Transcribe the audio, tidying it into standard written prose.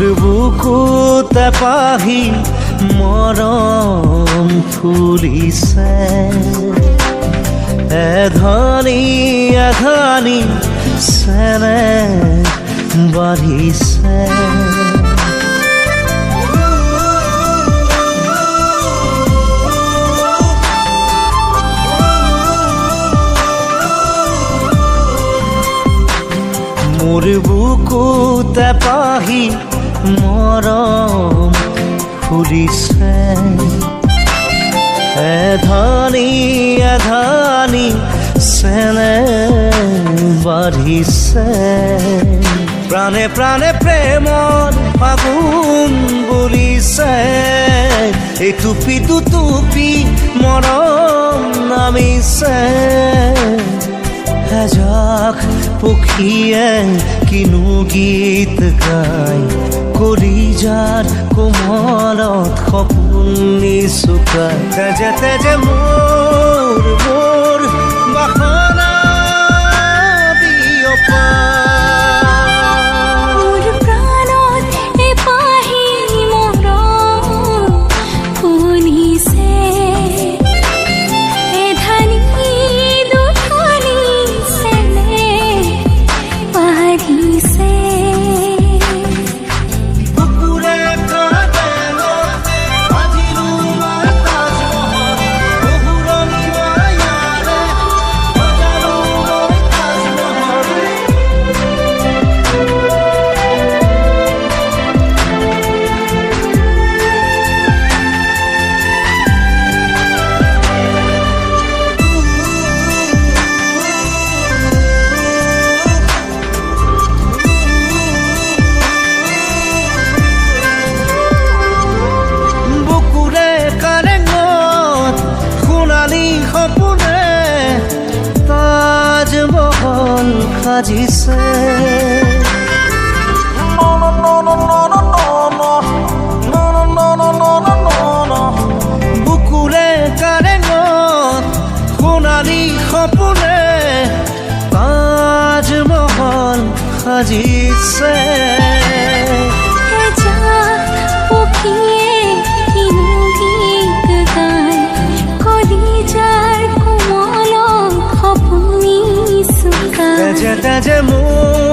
মোৰ বুকুতে পাহি মৰম ফুলিছে এধানি এধানি চেনে বাঢ়িছে মোৰ বুকুতে পাহি মৰম ফুলিছে এধানি এধানি চেনে বাঢ়িছে প্ৰাণে প্ৰাণে প্ৰেমৰ ফাগুন বুলিছে এই টুপি টুপি মৰম নামিছে এজাক পক্ষীয়ে কিনো গীত গাই কলিজাৰ কোমলত সপোন নিচুকাই তেজে তেজে মোৰ বাসনা বিয়পা সাজিছে বুকুৰে কাৰেঙত সোণালী সপোনে তাজমহল সাজিছে তেজে তেজে মোৰ